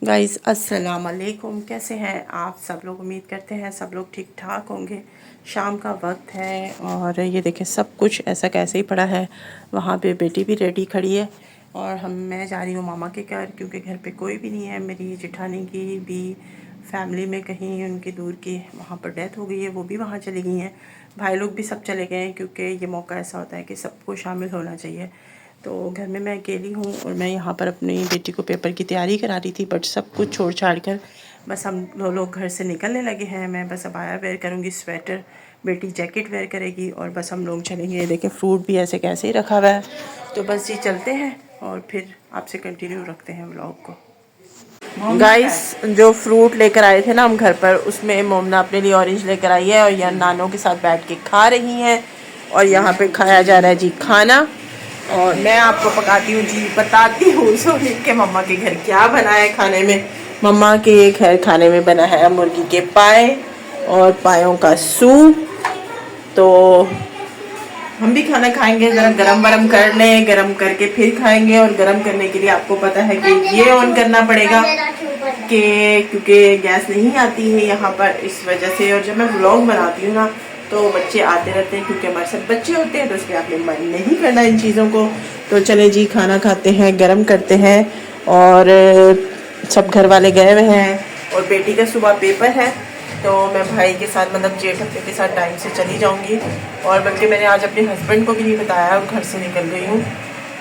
Guys अस्सलाम वालेकुम। कैसे हैं आप सब लोग? उम्मीद करते हैं सब लोग ठीक ठाक होंगे। शाम का वक्त है और ये देखें सब कुछ ऐसा कैसे ही पड़ा है। वहाँ पे बेटी भी रेडी खड़ी है और मैं जा रही हूँ मामा के घर, क्योंकि घर पे कोई भी नहीं है। मेरी जेठानी की भी फैमिली में कहीं उनकी दूर की वहाँ पर डेथ हो गई है, वो भी वहाँ चली गई हैं। भाई लोग भी सब चले गए हैं, क्योंकि ये मौका ऐसा होता है कि सबको शामिल होना चाहिए। तो घर में मैं अकेली हूँ और मैं यहाँ पर अपनी बेटी को पेपर की तैयारी करा रही थी, बट सब कुछ छोड़ छाड़ कर बस हम लोग घर से निकलने लगे हैं। मैं बस अबाया वेयर करूँगी, स्वेटर, बेटी जैकेट वेयर करेगी और बस हम लोग चलेंगे। ये देखें फ्रूट भी ऐसे कैसे ही रखा हुआ है। तो बस ये चलते हैं और फिर आपसे कंटिन्यू रखते हैं व्लॉग को। गाइस जो फ्रूट लेकर आए थे ना हम घर पर, उसमें मोमना अपने लिए ऑरेंज लेकर आई है और यहाँ नानों के साथ बैठ के खा रही हैं। और यहाँ पे खाया जा रहा है जी खाना, और मैं आपको पकाती हूँ जी, बताती हूँ सोनी के मम्मा के घर क्या बना है खाने में। मम्मा के घर खाने में बना है मुर्गी के पाए और पायों का सूप। तो हम भी खाना खाएंगे, ज़रा गरम वरम कर लें, गरम करके फिर खाएंगे। और गरम करने के लिए आपको पता है कि ये ऑन करना पड़ेगा कि क्योंकि गैस नहीं आती है यहाँ पर, इस वजह से। और जब मैं व्लॉग बनाती हूँ ना तो बच्चे आते रहते हैं, क्योंकि हमारे साथ बच्चे होते हैं, तो इसलिए आपने मन नहीं करना इन चीज़ों को। तो चले जी खाना खाते हैं, गरम करते हैं। और सब घर वाले गए हुए हैं और बेटी का सुबह पेपर है, तो मैं भाई के साथ मतलब जेठ अपने के साथ टाइम से चली जाऊंगी। और बल्कि मैंने आज अपने हस्बैंड को भी नहीं बताया और घर से निकल गई हूँ।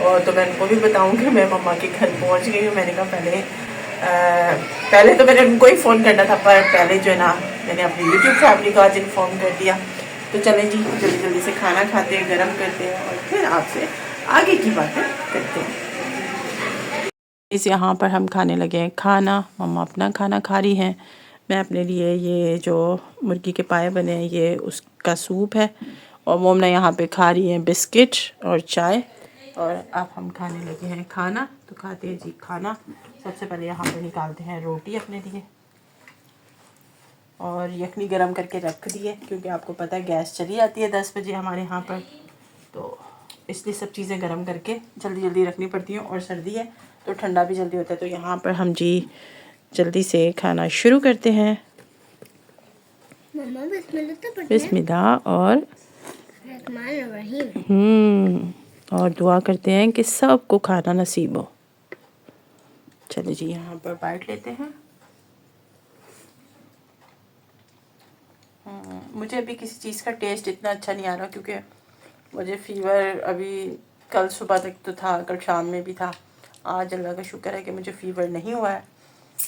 और तो मैं उनको भी बताऊँ कि मैं मम्मा के घर पहुँच गई हूँ। मैंने कहा पहले तो मैंने उनको ही फ़ोन करना था, पर पहले जो है ना मैंने अपनी यूट्यूब फैमिली को आज इन्फॉर्म कर दिया। तो चलें जी जल्दी जल्दी से खाना खाते हैं, गर्म करते हैं और फिर आपसे आगे की बातें करते हैं। इस यहाँ पर हम खाने लगे हैं खाना। मम्मा अपना खाना खा रही हैं, मैं अपने लिए ये जो मुर्गी के पाए बने हैं ये उसका सूप है, और मोमना यहाँ पे खा रही हैं बिस्किट और चाय। और अब हम खाने लगे हैं खाना। तो खाते हैं जी खाना। सबसे पहले यहाँ पर निकालते हैं रोटी अपने लिए, और यखनी गरम करके रख दी है, क्योंकि आपको पता है गैस चली जाती है 10 बजे हमारे यहाँ पर, तो इसलिए सब चीज़ें गरम करके जल्दी जल्दी रखनी पड़ती हैं। और सर्दी है तो ठंडा भी जल्दी होता है। तो यहाँ पर हम जी जल्दी से खाना शुरू करते हैं। बिस्मिल्लाह और और दुआ करते हैं कि सबको खाना नसीब हो। चलिए जी यहाँ पर बाइट लेते हैं। मुझे अभी किसी चीज़ का टेस्ट इतना अच्छा नहीं आ रहा, क्योंकि मुझे फ़ीवर अभी कल सुबह तक तो था, कल शाम में भी था। आज अल्लाह का शुक्र है कि मुझे फ़ीवर नहीं हुआ है,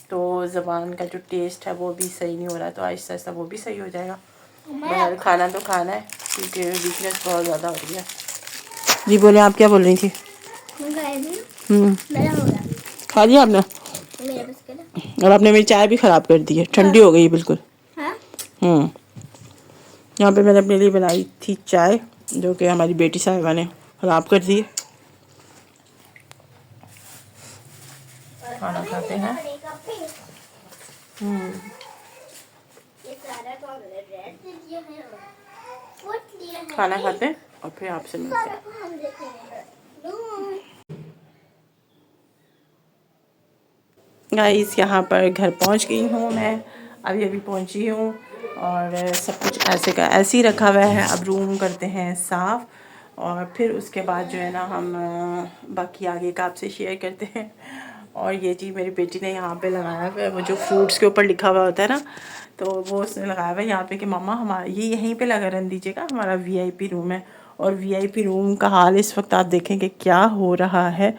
तो ज़बान का जो टेस्ट है वो भी सही नहीं हो रहा है। तो आहिस्ता आहिस्ता वो भी सही हो जाएगा। बहर खाना तो खाना है, क्योंकि वीकनेस बहुत ज़्यादा हो रही है। जी बोले, आप क्या बोल रही थी? खा लिया आपने? और आपने मेरी चाय भी ख़राब कर दी है, ठंडी हो गई बिल्कुल। यहाँ पे मैंने अपने लिए बनाई थी चाय, जो कि हमारी बेटी साहिबा ने ख़राब कर दी। खाना खाते हैं। खाना खाते हैं और फिर आपसे मिलते हैं। गाइस यहाँ पर घर पहुँच गई हूँ मैं, अभी अभी पहुँची हूँ। और सब कुछ ऐसे का ऐसे ही रखा हुआ है। अब रूम करते हैं साफ़, और फिर उसके बाद जो है ना हम बाकी आगे का आपसे शेयर करते हैं। और ये जी मेरी बेटी ने यहाँ पे लगाया हुआ है, वो जो फ्रूट्स के ऊपर लिखा हुआ होता है ना, तो वो उसने लगाया हुआ है यहाँ पे कि मम्मा हमारा ये यहीं पे लगा रहने दीजिएगा, हमारा वीआईपी रूम है। और वीआईपी रूम का हाल इस वक्त आप देखेंगे क्या हो रहा है।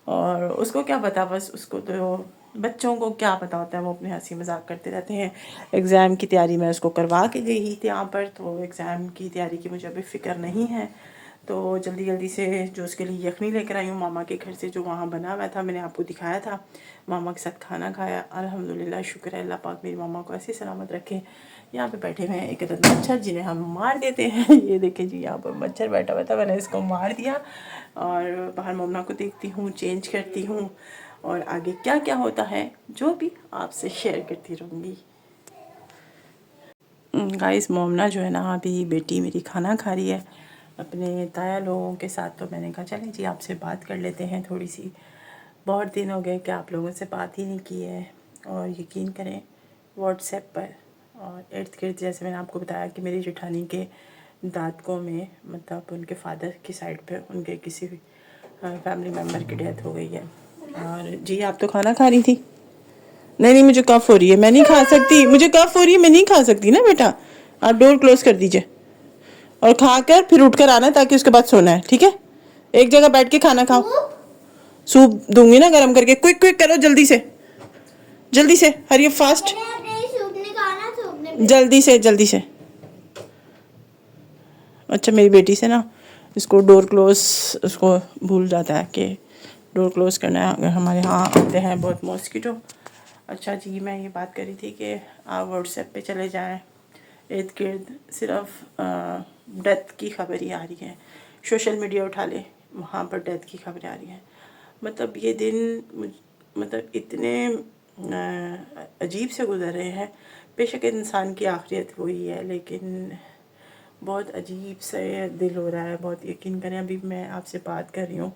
और उसको क्या पता, बस उसको तो बच्चों को क्या पता होता है, वो अपने हंसी मजाक करते रहते हैं। एग्ज़ाम की तैयारी मैं उसको करवा के गई थी यहाँ पर, तो एग्ज़ाम की तैयारी की मुझे अभी फ़िक्र नहीं है। तो जल्दी जल्दी से जो उसके लिए यखनी लेकर आई हूँ मामा के घर से, जो वहाँ बना हुआ था, मैंने आपको दिखाया था। मामा के साथ खाना खाया, अल्हम्दुलिल्लाह, शुक्र है अल्लाह पाक मेरी मामा को ऐसी सलामत रखे। यहाँ पे बैठे हुए हैं एक अदद मच्छर, जिन्हें हम मार देते हैं। ये देखिए जी यहाँ पर मच्छर बैठा हुआ था, मैंने इसको मार दिया। और बाहर मम्मा को देखती हूँ, चेंज करती हूँ, और आगे क्या क्या होता है जो भी आपसे शेयर करती रहूँगी। गाइस मोमना जो है ना, अभी बेटी मेरी खाना खा रही है अपने ताया लोगों के साथ, तो मैंने कहा चलें जी आपसे बात कर लेते हैं थोड़ी सी। बहुत दिन हो गए कि आप लोगों से बात ही नहीं की है। और यकीन करें व्हाट्सएप पर और इर्द गिर्द, जैसे मैंने आपको बताया कि मेरी जेठानी के दादकों में मतलब उनके फादर की साइड पे उनके किसी भी फैमिली मेम्बर की डेथ हो गई है। और जी आप तो खाना खा रही थी। नहीं नहीं, मुझे कफ हो रही है, मैं नहीं खा सकती, मुझे कफ हो रही है, मैं नहीं खा सकती ना बेटा। आप डोर क्लोज कर दीजिए और खाकर फिर उठकर आना है ताकि उसके बाद सोना है, ठीक है। एक जगह बैठ के खाना खाओ। सूप दूंगी ना गरम करके, क्विक क्विक करो, जल्दी से जल्दी से, हरी फास्ट, जल्दी से जल्दी से। अच्छा मेरी बेटी से ना इसको डोर क्लोज, उसको भूल जाता है कि डोर क्लोज करना है अगर हमारे यहाँ आते हैं बहुत मॉस्किटो। अच्छा जी, मैं ये बात कर रही थी कि आप व्हाट्सएप पे चले जाएं, इर्द गिर्द सिर्फ डेथ की खबर ही आ रही है। सोशल मीडिया उठा ले, वहाँ पर डेथ की खबरें आ रही हैं। मतलब ये दिन मतलब इतने अजीब से गुजर रहे हैं। बेशक इंसान की आखिरत वही है, लेकिन बहुत अजीब से दिल हो रहा है। बहुत यकीन करें, अभी मैं आपसे बात कर रही हूँ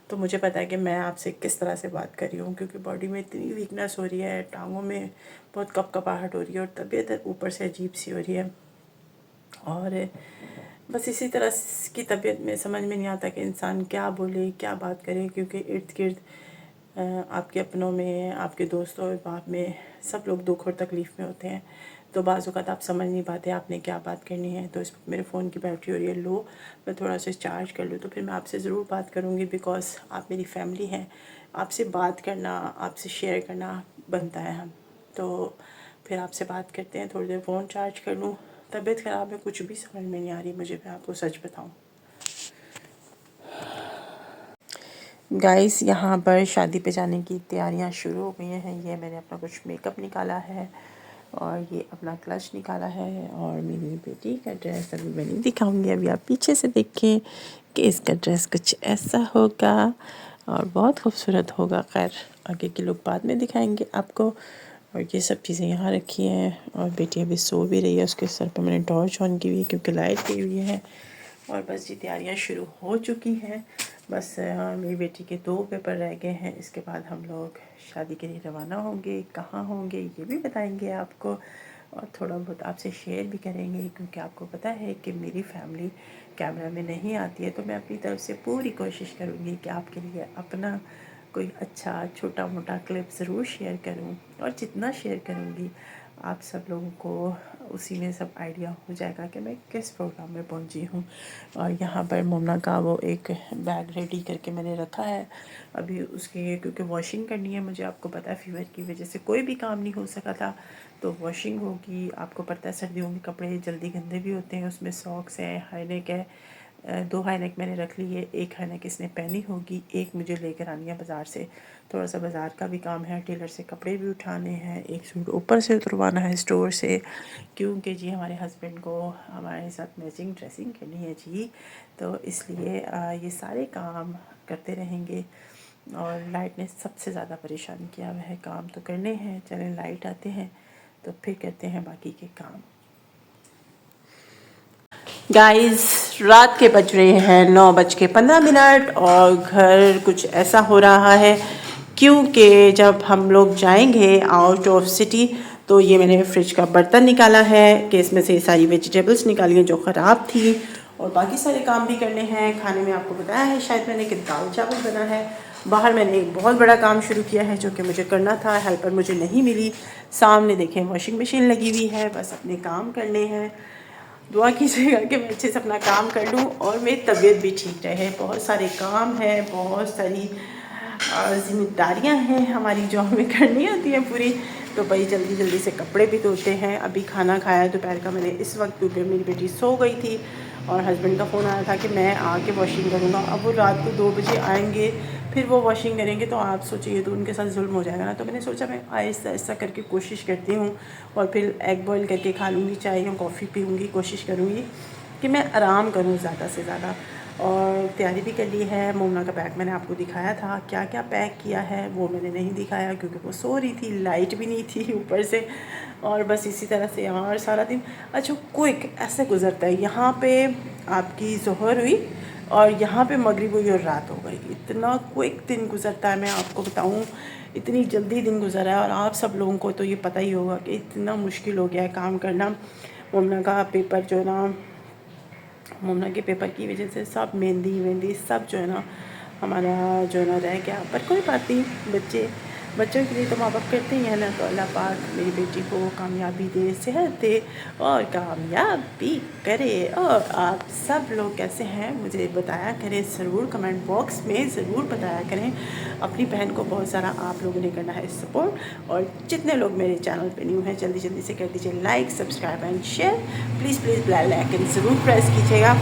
तो मुझे पता है कि मैं आपसे किस तरह से बात कर रही हूँ, क्योंकि बॉडी में इतनी वीकनेस हो रही है, टांगों में बहुत कपकपाहट हो रही है और तबीयत ऊपर से अजीब सी हो रही है। और बस इसी तरह की तबीयत में समझ में नहीं आता कि इंसान क्या बोले क्या बात करे, क्योंकि इर्द गिर्द आपके अपनों में, आपके दोस्तों बाप में सब लोग दुख और तकलीफ़ में होते हैं। तो बाज़ औक़ात आप समझ नहीं पाते आपने क्या बात करनी है। तो इस वक्त मेरे फ़ोन की बैटरी हो रही है लो, मैं थोड़ा सा चार्ज कर लूँ तो फिर मैं आपसे ज़रूर बात करूँगी, बिकॉज़ आप मेरी फैमिली हैं। आपसे बात करना, आपसे शेयर करना बनता है हम। तो फिर आपसे बात करते हैं, थोड़ी देर फ़ोन चार्ज कर लूँ। तबीयत ख़राब है, कुछ भी समझ में नहीं आ रही मुझे, मैं आपको सच बताऊँ। गाइस यहाँ पर शादी पे जाने की तैयारियां शुरू हो गई हैं। ये मैंने अपना कुछ मेकअप निकाला है और ये अपना क्लच निकाला है और मेरी बेटी का ड्रेस अभी मैं नहीं दिखाऊंगी, अभी आप पीछे से देखें कि इसका ड्रेस कुछ ऐसा होगा और बहुत खूबसूरत होगा। खैर आगे के लोग बाद में दिखाएंगे आपको। और ये सब चीज़ें यहाँ रखी हैं और बेटी अभी सो भी रही है, उसके सर पर मैंने टॉर्च ऑन की हुई है क्योंकि लाइट गई हुई है। और बस ये तैयारियाँ शुरू हो चुकी हैं। बस मेरी बेटी के 2 पेपर रह गए हैं, इसके बाद हम लोग शादी के लिए रवाना होंगे। कहाँ होंगे ये भी बताएंगे आपको और थोड़ा बहुत आपसे शेयर भी करेंगे, क्योंकि आपको पता है कि मेरी फैमिली कैमरा में नहीं आती है। तो मैं अपनी तरफ से पूरी कोशिश करूँगी कि आपके लिए अपना कोई अच्छा छोटा मोटा क्लिप ज़रूर शेयर करूँ, और जितना शेयर करूँगी आप सब लोगों को उसी में सब आइडिया हो जाएगा कि मैं किस प्रोग्राम में पहुंची हूँ। और यहाँ पर मोमना का वो एक बैग रेडी करके मैंने रखा है अभी उसके, क्योंकि वॉशिंग करनी है मुझे। आपको पता है फीवर की वजह से कोई भी काम नहीं हो सका था, तो वॉशिंग होगी। आपको पता है सर्दियों में कपड़े जल्दी गंदे भी होते हैं, उसमें सॉक्स हैं, हाईनेक है। 2 हाईनेक मैंने रख ली है, 1 हाईनेक इसने पहनी होगी, 1 मुझे लेकर आनी है बाज़ार से। थोड़ा सा बाज़ार का भी काम है, टेलर से कपड़े भी उठाने हैं, 1 सूट ऊपर से उतरवाना है स्टोर से, क्योंकि जी हमारे हस्बैंड को हमारे साथ मैचिंग ड्रेसिंग करनी है जी। तो इसलिए ये सारे काम करते रहेंगे। और लाइट ने सबसे ज़्यादा परेशान किया हुआ है, काम तो करने हैं, चलें लाइट आते हैं तो फिर करते हैं बाकी के काम। गाइस रात के बज रहे हैं 9:15 और घर कुछ ऐसा हो रहा है, क्योंकि जब हम लोग जाएंगे आउट ऑफ सिटी तो ये मैंने फ्रिज का बर्तन निकाला है कि इसमें से सारी वेजिटेबल्स निकाली हैं जो ख़राब थी, और बाकी सारे काम भी करने हैं। खाने में आपको बताया है शायद मैंने कि दाल चावल बना है। बाहर मैंने एक बहुत बड़ा काम शुरू किया है जो कि मुझे करना था, हेल्पर मुझे नहीं मिली। सामने देखें वॉशिंग मशीन लगी हुई है, बस अपने काम करने हैं। दुआ कीजिएगा कि मैं अच्छे से अपना काम कर लूँ और मेरी तबीयत भी ठीक रहे। बहुत सारे काम हैं, बहुत सारी जिम्मेदारियां हैं हमारी जो हमें करनी होती हैं पूरी। तो भाई जल्दी जल्दी से कपड़े भी धोते हैं। अभी खाना खाया दोपहर का मैंने इस वक्त, क्योंकि मेरी बेटी सो गई थी और हस्बैंड का फ़ोन आया था कि मैं आके वॉशिंग करूँगा। अब वो रात को 2 बजे आएंगे, फिर वो वॉशिंग करेंगे, तो आप सोचिए तो उनके साथ जुल्म हो जाएगा ना। तो मैंने सोचा मैं आहिस्ता आहिस्ता करके कोशिश करती हूँ और फिर एग बॉईल करके खा लूँगी, चाय या कॉफ़ी पीऊँगी। कोशिश करूँगी कि मैं आराम करूँ ज़्यादा से ज़्यादा। और तैयारी भी कर ली है। मोमना का बैग मैंने आपको दिखाया था, क्या क्या पैक किया है वो मैंने नहीं दिखाया क्योंकि वो सो रही थी, लाइट भी नहीं थी ऊपर से। और बस इसी तरह से यहाँ सारा दिन अच्छा क्विक ऐसे गुजरता है। यहाँ पे आपकी ज़ोहर हुई, और यहाँ पे मगरिब हुई और रात हो गई। इतना क्विक दिन गुजरता है, मैं आपको बताऊँ, इतनी जल्दी दिन गुजरा है। और आप सब लोगों को तो ये पता ही होगा कि इतना मुश्किल हो गया है काम करना। मुमना का पेपर जो है ना, मुमना के पेपर की वजह से सब मेहंदी सब जो है ना हमारा जो है ना रह गया। पर कोई बात नहीं, बच्चों के लिए तो माँ बाप करते ही हैं ना। तो अल्लाह पाक मेरी बेटी को कामयाबी दे, सेहत दे और कामयाबी करे। और आप सब लोग कैसे हैं मुझे बताया करें, ज़रूर कमेंट बॉक्स में ज़रूर बताया करें। अपनी बहन को बहुत सारा आप लोगों ने करना है सपोर्ट। और जितने लोग मेरे चैनल पे न्यू हैं जल्दी जल्दी से कर दीजिए like, subscribe and share. Please bell icon ज़रूर प्रेस कीजिएगा।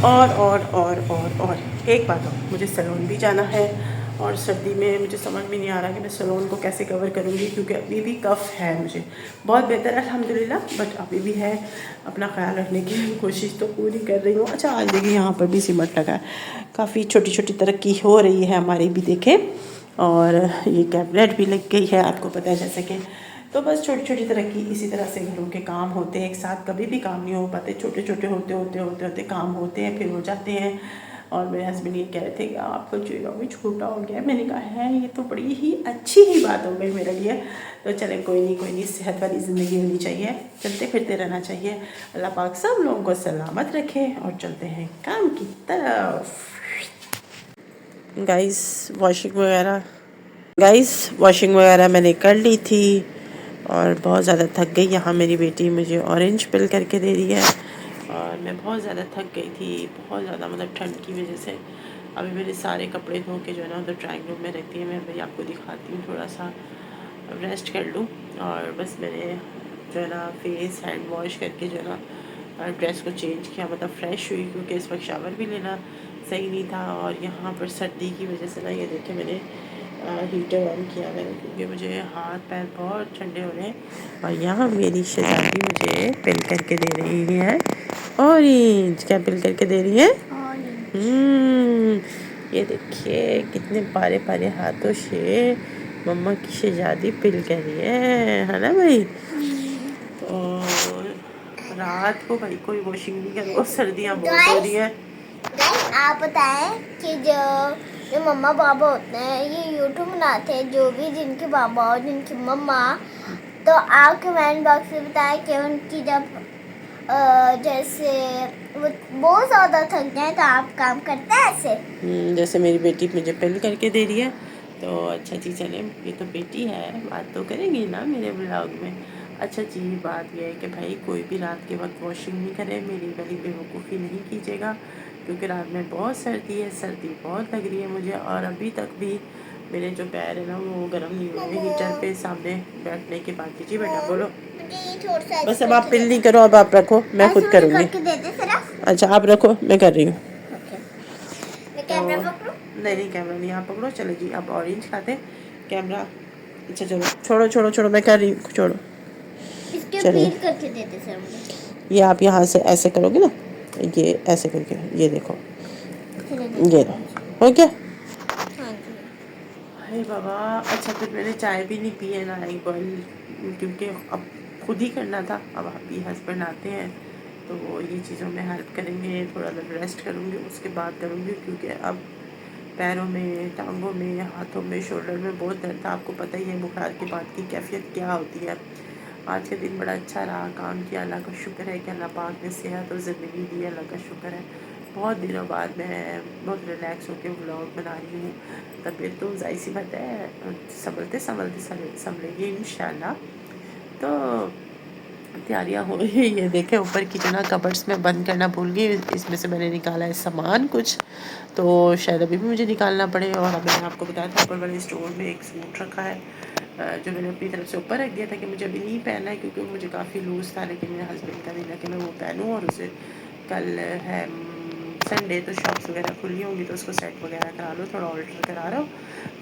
और एक बात और, मुझे सैलून भी जाना है और सर्दी में मुझे समझ में नहीं आ रहा कि मैं सैलून को कैसे कवर करूँगी, क्योंकि अभी भी कफ़ है मुझे। बहुत बेहतर है अल्हम्दुलिल्लाह, बट अभी भी है। अपना ख्याल रखने की कोशिश तो पूरी कर रही हूँ। अच्छा, आज देखिए यहाँ पर भी सीमेंट लगा है, काफ़ी छोटी छोटी तरक्की हो रही है हमारी भी, देखें। और ये कैबिनेट भी लग गई है, आपको पता है जैसे कि। तो बस छोटी छोटी तरक्की, इसी तरह से घरों के काम होते हैं। एक साथ कभी भी काम नहीं हो पाते, छोटे छोटे होते काम होते हैं, फिर हो जाते हैं। और मेरे हस्बैंड ये कह रहे थे कि आपका चेहरा भी छोटा हो गया है। मैंने कहा है ये तो बड़ी ही अच्छी ही बात हो गई मेरे लिए। तो चलें, कोई नहीं, सेहत वाली ज़िंदगी होनी चाहिए, चलते फिरते रहना चाहिए। अल्लाह पाक सब लोगों को सलामत रखे। और चलते हैं काम की तरफ। गाइस वॉशिंग वगैरह मैंने कर ली थी और बहुत ज़्यादा थक गई। यहाँ मेरी बेटी मुझे ऑरेंज पिल करके दे रही है और मैं बहुत ज़्यादा थक गई थी, बहुत ज़्यादा, मतलब ठंड की वजह से। अभी मेरे सारे कपड़े धो के जो है ना उधर ड्राइंग रूम में रखती है। मैं भाई आपको दिखाती हूँ, थोड़ा सा रेस्ट कर लूँ। और बस मैंने जो है ना फेस हैंड वॉश करके जो है ना ड्रेस को चेंज किया, मतलब फ़्रेश हुई, क्योंकि इस वक्त शावर भी लेना सही नहीं था। और यहाँ पर सर्दी की वजह से ना, ये देखिए मैंने हीटर ऑन किया मैंने, क्योंकि मुझे हाथ पैर बहुत ठंडे हो रहे हैं। और यहाँ मेरी शहजादी मुझे पिल करके दे रही है ऑरेंज। क्या पिल करके दे रही है? ये देखिए कितने पारे पारे हाथों से मम्मा की शहजादी पिल कर रही है ना भाई। और रात को भाई कोई वॉशिंग नहीं कर, सर्दियाँ बहुत हो रही हैं। आप बताएं कि जो मम्मा पापा होते हैं, ये यूट्यूब बनाते हैं, जो भी जिनके पापा और जिनकी मम्मा, तो आप कमेंट बॉक्स में बताएं कि उनकी जब जैसे वो बहुत ज़्यादा थक जाए तो आप काम करते हैं ऐसे। जैसे मेरी बेटी मुझे पिल करके दे रही है, तो अच्छा जी चले, ये तो बेटी है, बात तो करेंगी ना मेरे ब्लॉग में। अच्छा जी, बात यह है कि भाई कोई भी रात के वक्त वॉशिंग नहीं करे, मेरी वाली बेवकूफ़ी नहीं कीजिएगा, क्योंकि रात में बहुत सर्दी है, सर्दी बहुत लग रही है मुझे। और अभी तक भी मेरे जो पैर है ना वो गर्म नहीं हुए हीटर पे सामने बैठने के बाद। जी बेटा बोलो। बस अब आप पिल नहीं करो, अब आप रखो, मैं खुद करूँगी। अच्छा आप रखो, मैं कर रही हूँ। नहीं कैमरा नहीं, आप पकड़ो। चलो जी, आप ऑरेंज खाते कैमरा। अच्छा चलो, छोड़ो, मैं कर रही हूँ, छोड़ो। चलिए, ये आप यहाँ से ऐसे करोगे ना, ये ऐसे करके, ये देखो, ये हो गया। अरे बाबा, अच्छा फिर मैंने चाय भी नहीं पी है ना एक बॉयल, क्योंकि अब खुद ही करना था। अब अभी हस्बैंड आते हैं तो वो ये चीज़ों में हेल्प करेंगे, थोड़ा देर रेस्ट करूँगी, उसके बाद करूँगी, क्योंकि अब पैरों में, टांगों में, हाथों में, शोल्डर में बहुत दर्द था। आपको पता ही है बुखार के बाद की कैफियत क्या होती है। आज का दिन बड़ा अच्छा रहा, काम किया, अल्लाह का शुक्र है कि अल्लाह पाक ने सेहत और ज़िंदगी दी, अल्लाह का शुक्र है। बहुत दिनों बाद मैं बहुत रिलैक्स होकर व्लॉग बना रही हूँ। तबीयत तो ज़ाहिर सी बात है संभलते संभलेगी इंशाल्लाह। तो तैयारियाँ हो रही है। ये देखें ऊपर की जो ना कबर्ड्स में बंद करना भूल गई, इसमें से मैंने निकाला है सामान कुछ, तो शायद अभी भी मुझे निकालना पड़े। और अब मैंने आपको बताया था ऊपर वाले स्टोर में एक सूट रखा है, जो मैंने अपनी तरफ से ऊपर रख दिया था कि मुझे अभी नहीं पहनना है, क्योंकि मुझे काफ़ी लूज़ था। लेकिन मेरे हस्बैंड का दिन है कि मैं वो पहनूँ, और उसे कल है संडे, तो शॉप्स वगैरह खुली होंगी, तो उसको सेट वगैरह करा लो, थोड़ा ऑल्टर करा लो,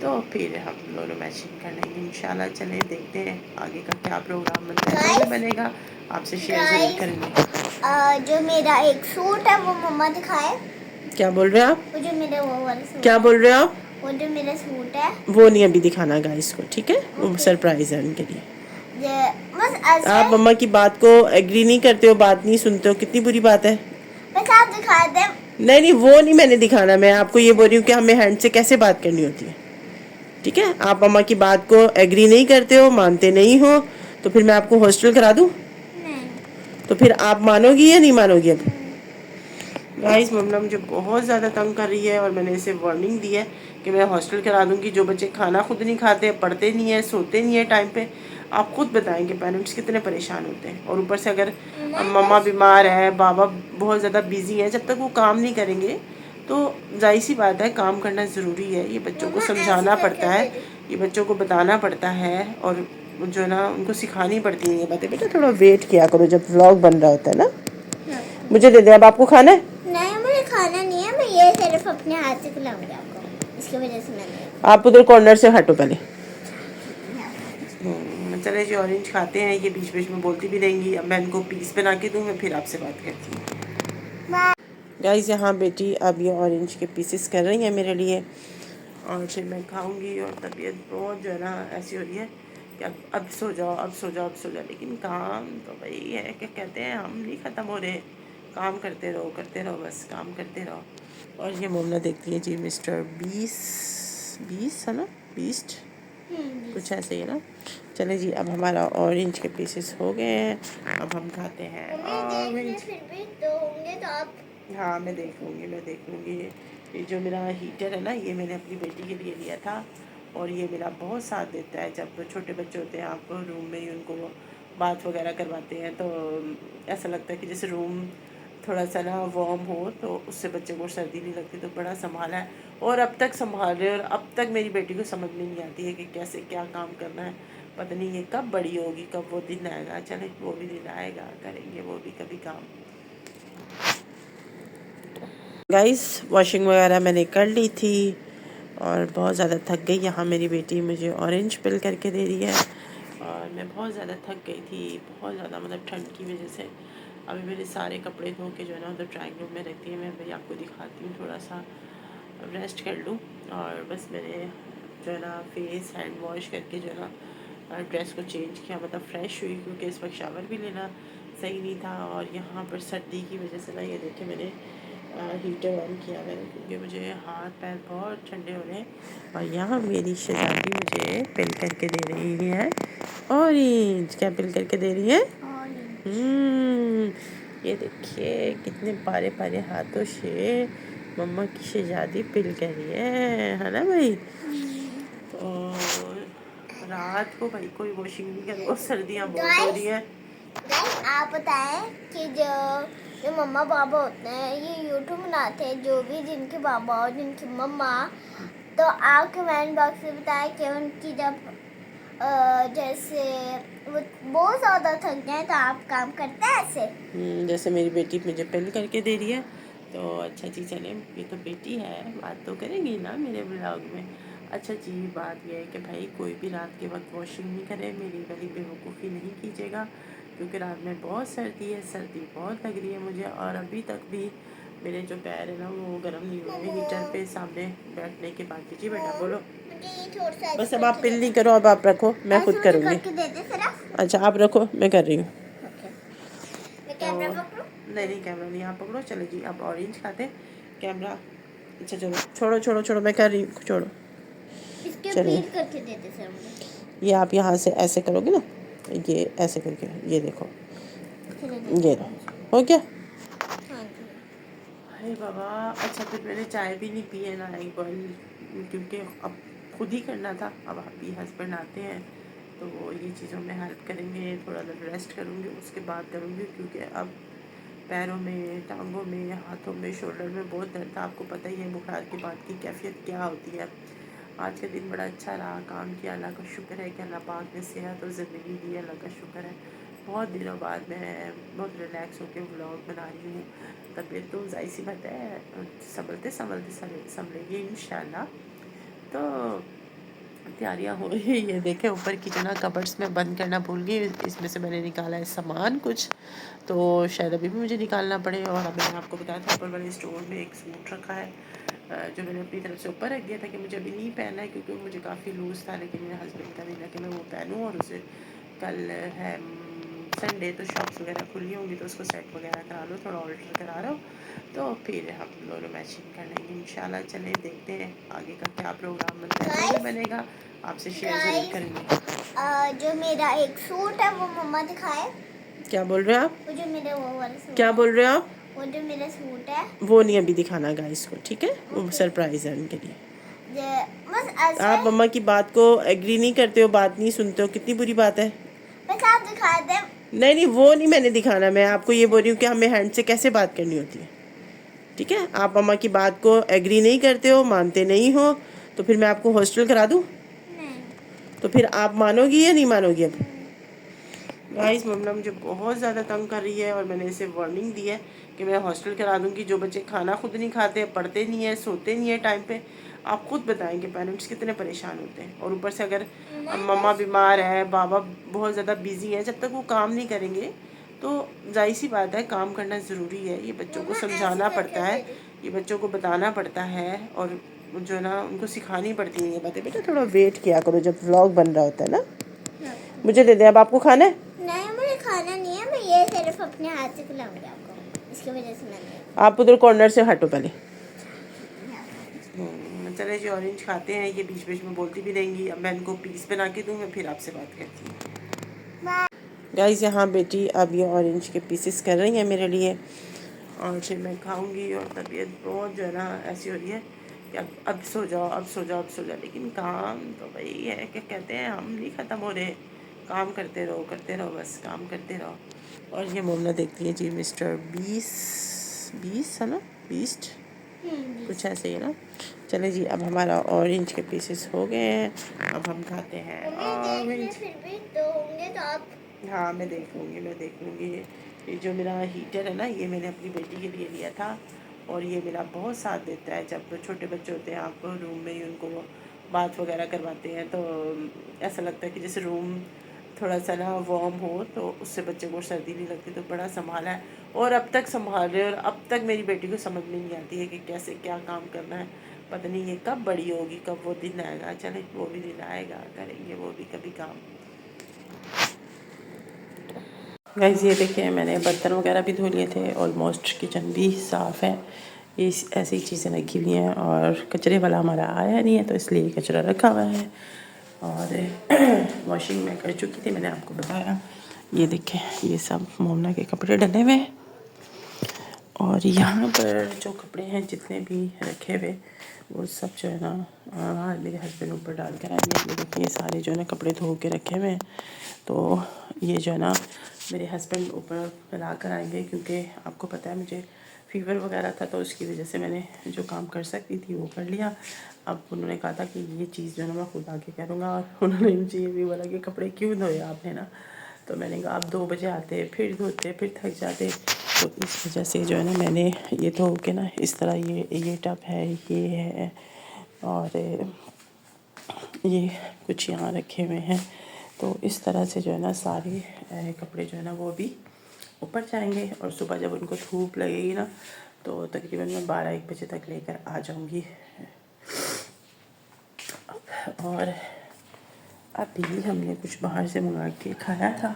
तो फिर हम दोनों मैचिंग कर लेंगे इंशाल्लाह। चलें देखते हैं आगे का क्या प्रोग्राम बनेगा, आपसे शेयर ज़रूर करेंगे। जो मेरा एक सूट है वो मम्मा दिखाए। क्या बोल रहे हैं आप? वो जो मेरा वो वाला सूट क्या बोल रहे हैं आप? वो जो मेरा सूट है वो नहीं अभी दिखाना गाइस को, ठीक है? वो सरप्राइज है उनके लिए। बस आप मम्मा की बात को एग्री नहीं करते हो, बात नहीं सुनते हो, कितनी बुरी बात है। बस आप दिखा दे, नहीं नहीं, वो नहीं मैंने दिखाना, मैं आपको ये बोल रही हूँ कि हमें हैंड से कैसे बात करनी होती है। ठीक है, आप मम्मा की बात को एग्री नहीं करते हो, मानते नहीं हो, तो फिर मैं आपको हॉस्टल करा दूँ? नहीं। तो फिर आप मानोगी या नहीं मानोगी अब? हम्म। गाइस मम्मा मुझे बहुत ज़्यादा तंग कर रही है और मैंने इसे वार्निंग दी है कि मैं हॉस्टल करा दूंगी। जो बच्चे खाना खुद नहीं खाते, पढ़ते नहीं है, सोते नहीं है टाइम पे, आप खुद बताएंगे पेरेंट्स कितने परेशान होते हैं। और ऊपर से अगर मैं मम्मा बस बीमार है, बाबा बहुत ज़्यादा बिजी है, जब तक वो काम नहीं करेंगे तो जाहिर सी बात है काम करना ज़रूरी है। ये बच्चों को मम्मा ऐसे समझाना करके पड़ता है, दे दे। ये बच्चों को बताना पड़ता है, और जो है ना उनको सिखानी पड़ती है ये बातें। बेटा थोड़ा वेट किया करो जब व्लॉग बन रहा होता है ना। मुझे दे दे, अब आपको खाना है? नहीं, मुझे खाना नहीं है, मैं ये सिर्फ अपने हाथ से खिलाऊंगी आपको, इसकी वजह से मैंने। आप उधर कॉर्नर से हटो पहले। चले जी, ऑरेंज खाते हैं। ये बीच बीच में बोलती भी रहेंगी। अब मैं इनको पीस बना के दूँ, मैं फिर आपसे बात करती हूँ। गाइस यहाँ बेटी अब ये ऑरेंज के पीसेस कर रही है मेरे लिए, और फिर मैं खाऊंगी। और तबीयत बहुत जो है ना ऐसी हो रही है कि अब सो जाओ, अब सो जाओ, अब सो जाओ। लेकिन काम तो भाई है, क्या कहते हैं, हम नहीं ख़त्म हो रहे। काम करते रहो, बस काम करते रहो। और ये मोमना देखती है जी, मिस्टर बीस, बीस है ना, बीस्ट, कुछ ऐसे ही है ना। चले जी, अब हमारा ऑरेंज के पीसेस हो गए हैं, अब हम खाते हैं ऑरेंज। फिर भी तो होंगे तो आप। हाँ मैं देख लूँगी, मैं देख लूँगी। ये जो मेरा हीटर है ना, ये मैंने अपनी बेटी के लिए लिया था, और ये मेरा बहुत साथ देता है। जब छोटे बच्चे होते हैं, आप रूम में ही उनको बात वगैरह करवाते हैं, तो ऐसा लगता है कि जैसे रूम थोड़ा सा ना वार्म हो, तो उससे बच्चे को सर्दी नहीं लगती। तो बड़ा संभाला है, और अब तक संभाल रहे। और अब तक मेरी बेटी को समझ में नहीं आती है कि कैसे क्या काम करना है। पता नहीं ये कब बड़ी होगी, कब वो दिन आएगा। चले, वो भी दिन आएगा, करेंगे वो भी कभी काम। गाइस वॉशिंग वगैरह मैंने कर ली थी, और बहुत ज़्यादा थक गई। यहाँ मेरी बेटी मुझे ऑरेंज पिल करके दे रही है, और मैं बहुत ज़्यादा थक गई थी, बहुत ज़्यादा, मतलब ठंड की वजह से। अभी मेरे सारे कपड़े धो के जो है ना उधर ड्राइंग रूम में रखती है। मैं भाई आपको दिखाती हूँ, थोड़ा सा रेस्ट कर लूँ। और बस मैंने जो है ना फेस हैंड वॉश करके जो है ना ड्रेस को चेंज किया, मतलब फ़्रेश हुई, क्योंकि इस वक्त शावर भी लेना सही नहीं था। और यहाँ पर सर्दी की वजह से ना, ये देखिए मैंने हीटर ऑन किया मैंने, क्योंकि मुझे हाथ पैर बहुत ठंडे हो रहे हैं। और यहाँ मेरी शहजादी मुझे पिल करके दे रही है ऑरेंज। क्या पिल करके दे रही है? ये देखिए कितने पारे पारे हाथों से मम्मा की शहजादी पिल कर रही है ना भाई। तो रात को भाई कोई वॉशिंग नहीं कर, वो सर्दियाँ बहुत हो रही हैं। गाइस आप बताएं कि जो जो मम्मा पापा होते हैं, ये यूट्यूब बनाते हैं, जो भी जिनके पापा और जिनकी मम्मा, तो आप कमेंट बॉक्स में बताएं कि उनकी जब जैसे वो बहुत ज़्यादा थक जाए तो आप काम करते हैं ऐसे। जैसे मेरी बेटी मुझे पिल करके दे रही है, तो अच्छा जी चले, ये तो बेटी है, बात तो करेंगी ना मेरे ब्लॉग में। अच्छा जी, बात यह है कि भाई कोई भी रात के वक्त वॉशिंग नहीं करे, मेरी वाली बेवकूफ़ी नहीं कीजिएगा, क्योंकि रात में बहुत सर्दी है, सर्दी बहुत लग रही है मुझे। और अभी तक भी मेरे जो पैर है ना वो गर्म नहीं हुए हीटर पे सामने बैठने के बाद। जी बेटा बोलो। बस अब आप पिल नहीं करो, अब आप रखो, मैं खुद करूँगी। अच्छा आप रखो, मैं कर रही हूँ। नहीं कैमरा नहीं, आप पकड़ो। चलो जी, आप ऑरेंज खाते, कैमरा। अच्छा चलो, छोड़ो छोड़ो छोड़ो, मैं कर रही हूँ, छोड़ो। चलिए, करके देते सर मुझे। ये आप यहाँ से ऐसे करोगे ना, ये ऐसे करके, ये देखो, ये हो गया। अरे बाबा, अच्छा फिर मैंने चाय भी नहीं पी है ना एक बॉयल, क्योंकि अब खुद ही करना था। अब अभी हस्बैंड आते हैं तो वो ये चीज़ों में हेल्प करेंगे, थोड़ा देर रेस्ट करूँगी, उसके बाद करूँगी। क्योंकि अब पैरों में, टांगों में, हाथों में, शोल्डर में बहुत दर्द था। आपको पता ही है बुखार के बाद की कैफियत क्या होती है। आज का दिन बड़ा अच्छा रहा, काम किया, अल्लाह का शुक्र है कि अल्लाह पाक ने सेहत और ज़िंदगी दी है, अल्लाह का शुक्र है। बहुत दिनों बाद मैं बहुत रिलैक्स होकर व्लॉग बना रही हूँ। तबीयत तो ज़ाहिर सी बात है संभलते संभलते संभलेगी इंशाल्लाह। तो तैयारियाँ हो रही है। ये देखें ऊपर की जो ना कबर्ड्स में बंद करना भूल गई, इसमें से मैंने निकाला है सामान कुछ, तो शायद अभी भी मुझे निकालना पड़े। और अब मैंने आपको बताया था ऊपर वाले स्टोर में एक सूट रखा है, जो मैंने अपनी तरफ से ऊपर रख दिया था कि मुझे अभी नहीं पहनना है, क्योंकि मुझे काफ़ी लूज़ था। लेकिन मेरे हस्बैंड का दिन है कि मैं वो पहनूँ, और उसे कल है संडे तो शॉप्स वगैरह खुली होंगी, तो उसको सेट वगैरह करा लो, थोड़ा ऑल्टर करा लो, तो फिर हम दोनों मैचिंग कर लेंगे इंशाल्लाह। चले देखते हैं आगे का क्या प्रोग्राम बनता है, जो भी बनेगा आपसे शेयर ज़रूर करेंगे। जो मेरा एक सूट है वो मम्मा दिखाए। क्या बोल रहे हो आप? वो जो मेरा वो वाला सूट क्या है, बोल रहे हो आप? वो जो मेरा सूट है वो नहीं अभी दिखाना गाइस को, ठीक है? वो Okay. सरप्राइज है उनके लिए। बस ऐसे आप मम्मा की बात को एग्री नहीं करते हो, बात नहीं सुनते हो, कितनी बुरी बात है। बस आप दिखा दे। नहीं नहीं, वो नहीं मैंने दिखाना, मैं आपको ये बोल रही हूँ कि हमें हैंड से कैसे बात करनी होती है, ठीक है? आप मम्मा की बात को एग्री नहीं करते हो, मानते नहीं हो, तो फिर मैं आपको हॉस्टल करा दूँ? नहीं। तो फिर आप मानोगी या नहीं मानोगी? अब गाइस मम्मा मुझे बहुत ज़्यादा तंग कर रही है, और मैंने इसे वार्निंग दी है कि मैं हॉस्टल करा दूँगी। जो बच्चे खाना खुद नहीं खाते, पढ़ते नहीं है, सोते नहीं है टाइम पे, आप खुद बताएं कि पेरेंट्स कितने परेशान होते हैं। और ऊपर से अगर मम्मा बीमार है, बाबा बहुत ज़्यादा बिजी है, जब तक वो काम नहीं करेंगे तो जाहिर सी बात है काम करना ज़रूरी है। ये बच्चों को समझाना पड़ता है, ये बच्चों को बताना पड़ता है, और जो है ना उनको सिखानी पड़ती है ये बातें। बेटा थोड़ा वेट किया करो, जब व्लॉग बन रहा होता है ना। मुझे दे दें, अब आपको खाना है? नहीं, मुझे खाना नहीं है, मैं ये सिर्फ अपने हाथ से खिलाऊंगी आपको, इसकी वजह से मैंने। आप उधर कॉर्नर से हटो पहले। चले जी, ऑरेंज खाते हैं। ये बीच बीच में बोलती भी रहेंगी। अब मैं इनको पीस बना के दूँ, मैं फिर आपसे बात करती हूँ। गाइस यहाँ बेटी अब ये ऑरेंज के पीसेस कर रही है मेरे लिए, और फिर मैं खाऊंगी। और तबीयत बहुत जो है ना ऐसी हो रही है कि अब सो जाओ, अब सो जाओ, अब सो जाओ। लेकिन काम तो भाई है, क्या कहते हैं, हम नहीं ख़त्म हो रहे। काम करते रहो, बस काम करते रहो। और ये मोमना देखती है जी मिस्टर 20 है ना, 20 कुछ ऐसे ही ना। चले जी, अब हमारा ऑरेंज के पीसेस हो गए हैं, अब हम खाते हैं ऑरेंज। फिर भी दो होंगे तो आप। हाँ मैं देख लूँगी। ये जो मेरा हीटर है ना, ये मैंने अपनी बेटी के लिए लिया था, और ये मेरा बहुत साथ देता है। जब छोटे बच्चे होते हैं, आप रूम में ही उनको बात वगैरह करवाते हैं, तो ऐसा लगता है कि जैसे रूम थोड़ा सा ना वार्म हो, तो उससे बच्चे को सर्दी नहीं लगती। तो बड़ा संभाला है, और अब तक संभाल रहे हैं। और अब तक मेरी बेटी को समझ में नहीं आती है कि कैसे क्या काम करना है। पता नहीं ये कब बड़ी होगी, कब वो दिन आएगा। चले वो भी दिन आएगा, करेंगे वो भी कभी काम। गाइस ये देखिए, मैंने बर्तन वगैरह भी धो लिए थे, ऑलमोस्ट किचन भी साफ़ है। ये ऐसी चीज़ें रखी हुई हैं, और कचरे वाला हमारा आया नहीं है, तो इसलिए कचरा रखा हुआ है। और वॉशिंग में कर चुकी थी, मैंने आपको बताया। ये देखें, ये सब मोमना के कपड़े डले हुए हैं, और यहाँ पर जो कपड़े हैं जितने भी रखे हुए, वो सब जो है ना मेरे हस्बैंड ऊपर डाल कर आएंगे। ये देखिए, ये सारे जो है ना कपड़े धो के रखे हुए हैं, तो ये जो है ना मेरे हस्बैंड ऊपर ला कर आएंगे। क्योंकि आपको पता है मुझे फ़ीवर वगैरह था, तो उसकी वजह से मैंने जो काम कर सकती थी वो कर लिया। अब उन्होंने कहा था कि ये चीज़ जो है ना मैं खुद आके करूँगा, और उन्होंने मुझे ये भी बोला कि कपड़े क्यों धोए आपने ना। तो मैंने कहा आप 2 बजे आते, फिर धोते, फिर थक जाते। तो इस वजह से जो है ना मैंने ये धो के ना इस तरह, ये टब है, ये है, और ये कुछ यहाँ रखे हुए हैं। तो इस तरह से जो है ना सारे कपड़े जो है ना वो भी ऊपर जाएंगे, और सुबह जब उनको धूप लगेगी ना, तो तकरीबन मैं 12-1 बजे तक लेकर आ जाऊँगी। और अभी हमने कुछ बाहर से मंगा के खाया था,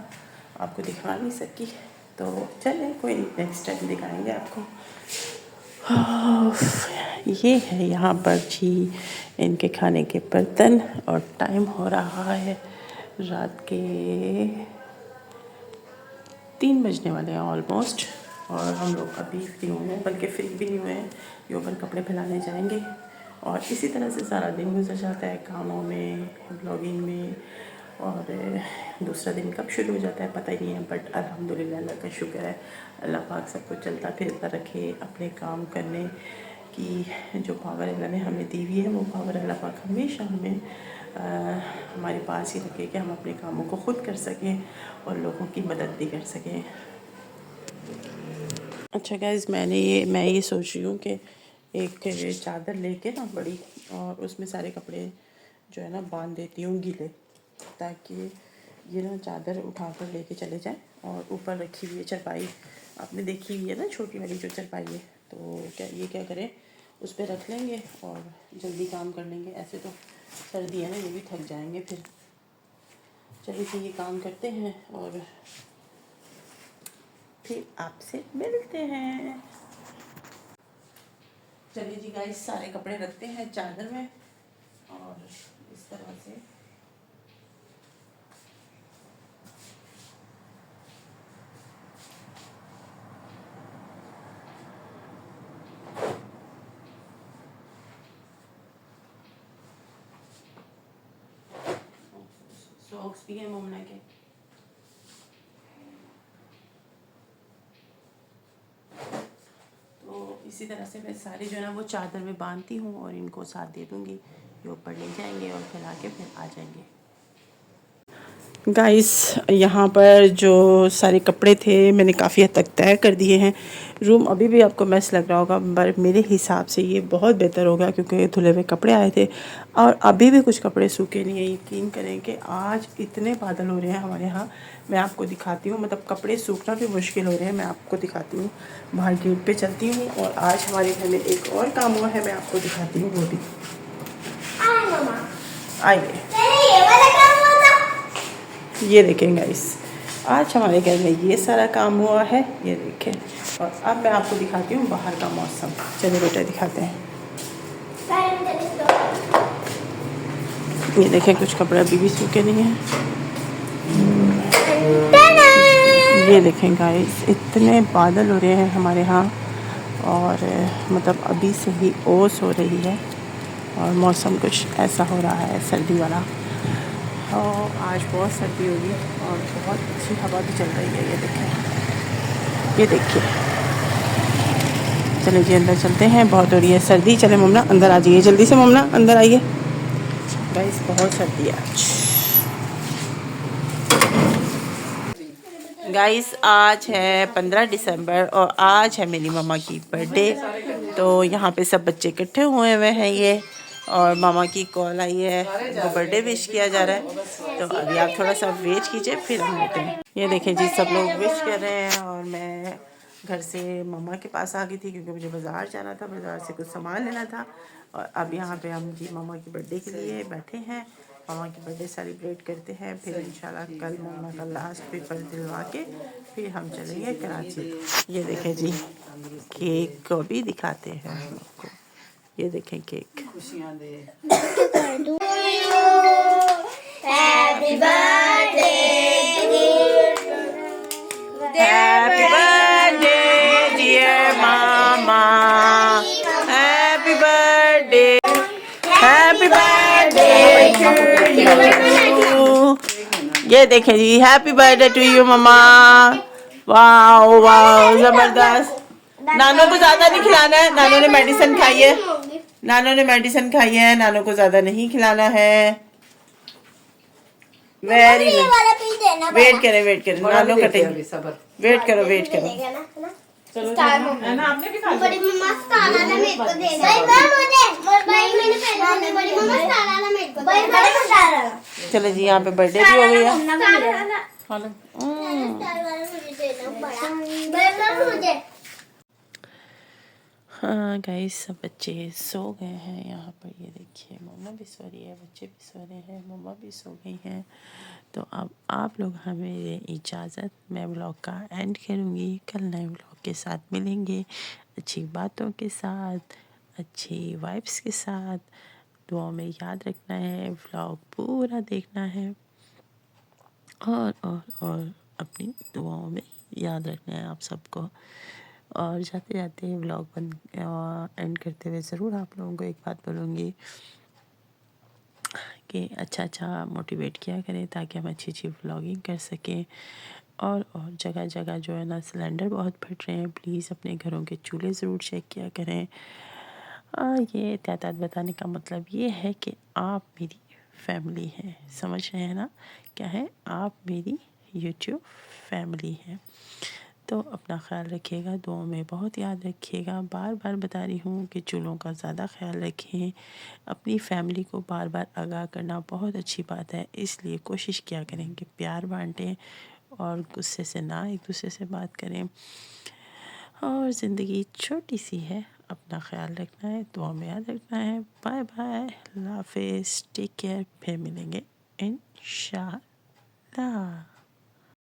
आपको दिखा नहीं सकी, तो चलें कोई नेक्स्ट टाइम दिखाएंगे आपको। ये है यहाँ पर जी इनके खाने के बर्तन, और टाइम हो रहा है रात के 3 बजने वाले हैं ऑलमोस्ट। और हम लोग अभी फ्री हुए हैं, बल्कि फ्री भी नहीं हुए हैं, ये ऊपर कपड़े फैलाने जाएंगे। और इसी तरह से सारा दिन गुजर जाता है, कामों में, ब्लॉगिंग में, और दूसरा दिन कब शुरू हो जाता है पता ही नहीं है। बट अल्हम्दुलिल्लाह, अल्लाह का शुक्र है, अल्लाह पाक सबको चलता फिरता रखे। अपने काम करने की जो पावर अल्लाह ने हमें दी हुई है, वो पावर अल्लाह पाक हमेशा हमें हमारे पास ही रखे कि हम अपने कामों को ख़ुद कर सकें और लोगों की मदद भी कर सकें। अच्छा गाइज़, मैं ये सोच रही हूँ कि एक चादर लेके ना बड़ी, और उसमें सारे कपड़े जो है ना बांध देती हूँ गीले, ताकि ये ना चादर उठा कर लेके चले जाएं। और ऊपर रखी हुई है चरपाई, आपने देखी हुई है ना छोटी वाली जो चरपाई है, तो क्या करें, उस पर रख लेंगे और जल्दी काम कर लेंगे। ऐसे तो सर्दी है ना, ये भी थक जाएंगे फिर। चलिए फिर ये काम करते हैं, और फिर आपसे मिलते हैं। चलिए जी गाइस, सारे कपड़े रखते हैं चादर में और इस तरह से सॉक्स भी हैं मोमना के। तो इसी तरह से मैं सारे जो है ना वो चादर में बांधती हूँ और इनको साथ दे दूँगी। ये ऊपर ले जाएंगे और फैला के फिर आ जाएंगे। गाइस, यहाँ पर जो सारे कपड़े थे मैंने काफ़ी हद तक तय कर दिए हैं। रूम अभी भी आपको मैस लग रहा होगा, पर मेरे हिसाब से ये बहुत बेहतर होगा क्योंकि धुले हुए कपड़े आए थे और अभी भी कुछ कपड़े सूखे नहीं हैं। यकीन करें कि आज इतने बादल हो रहे हैं हमारे यहाँ। मैं आपको दिखाती हूँ, मतलब कपड़े सूखना भी मुश्किल हो रहे हैं। मैं आपको दिखाती हूँ, बाहर गेट पर चलती हूँ और आज हमारे घर में एक और काम हुआ है, मैं आपको दिखाती हूँ वो भी। आइए, ये देखें गाइस, आज हमारे घर में ये सारा काम हुआ है, ये देखें। और अब मैं आपको दिखाती हूँ बाहर का मौसम। चलिए बेटा दिखाते हैं। ये देखें, कुछ कपड़े अभी भी सूखे नहीं हैं। ये देखें गाइस, इतने बादल हो रहे हैं हमारे यहाँ और मतलब अभी से ही ओस हो रही है और मौसम कुछ ऐसा हो रहा है सर्दी वाला। और आज बहुत सर्दी होगी और बहुत अच्छी हवा भी चल रही है। ये देखें, ये देखिए। चले जी अंदर चलते हैं, बहुत हो रही है सर्दी। चले मोमना अंदर आ जाइए, जल्दी से मोमना अंदर आइए। गाइस बहुत सर्दी है आज। गाइस आज है 15 दिसंबर और आज है मेरी मम्मा की बर्थडे। तो यहाँ पे सब बच्चे इकट्ठे हुए हैं ये, और मामा की कॉल आई है, उनको बर्थडे विश किया जा रहा है। तो अभी आप थोड़ा सा वेट कीजिए, फिर हम मिलते हैं। ये देखें जी, सब लोग विश कर रहे हैं और मैं घर से मम्मा के पास आ गई थी क्योंकि मुझे बाज़ार जाना था, बाज़ार से कुछ सामान लेना था। और अब यहाँ पे हम जी मम्मा की बर्थडे के लिए बैठे हैं, मम्मा की बर्थडे सेलिब्रेट करते हैं। फिर इंशाल्लाह कल मम्मा का लास्ट पेपर दिलवा के फिर हम चलेंगे कराची। ये देखें जी, केक को भी दिखाते हैं हम आपको। ये देखें केक। खुशियाँ दे। Happy birthday, happy birthday dear मामा, happy birthday, happy birthday to you. ये देखें जी, हैप्पी बर्थडे टू यू मामा। वाओ वाओ, जबरदस्त। नानू को ज्यादा नहीं खिलाना है, नानू ने मेडिसिन खाई है, नानू ने मेडिसिन खाई है, नानू को ज्यादा नहीं खिलाना है। Very good. वेट करें नानू कटेंगे, वेट करो चलो आपने भी खा बड़ी मम्मा सालाना मेरे को दे बड़ी मम्मा सालाना मेरे को। चलो जी, यहाँ पे बर्थडे भी हो गई है। हाँ गाइस, सब बच्चे सो गए हैं यहाँ पर। ये देखिए, मम्मा भी सो रही है, बच्चे भी सो रहे हैं, मम्मा भी सो गई हैं। तो अब आप लोग हमें इजाज़त, मैं व्लॉग का एंड करूँगी। कल नए व्लॉग के साथ मिलेंगे, अच्छी बातों के साथ, अच्छी वाइब्स के साथ। दुआओं में याद रखना है, व्लॉग पूरा देखना है और अपनी दुआओं में याद रखना है आप सबको। और जाते जाते व्लॉग बंद एंड करते हुए ज़रूर आप लोगों को एक बात बोलूँगी कि अच्छा मोटिवेट किया करें ताकि हम अच्छी व्लॉगिंग कर सकें। और जगह जगह जो है ना सिलेंडर बहुत फट रहे हैं, प्लीज़ अपने घरों के चूल्हे ज़रूर चेक किया करें। ये एहतियात बताने का मतलब ये है कि आप मेरी फैमिली हैं, समझ रहे हैं ना? क्या है, आप मेरी यूट्यूब फैमिली हैं। तो अपना ख्याल रखिएगा, दुआओं में बहुत याद रखिएगा। बार बार बता रही हूँ कि चूल्हों का ज़्यादा ख्याल रखें। अपनी फैमिली को बार बार आगाह करना बहुत अच्छी बात है, इसलिए कोशिश किया करें कि प्यार बांटें और गुस्से से ना एक दूसरे से बात करें। और ज़िंदगी छोटी सी है, अपना ख्याल रखना है, दुआ में याद रखना है। बाय बाय, अल्लाह हाफ़िज़, टेक केयर, फिर मिलेंगे इंशाअल्लाह।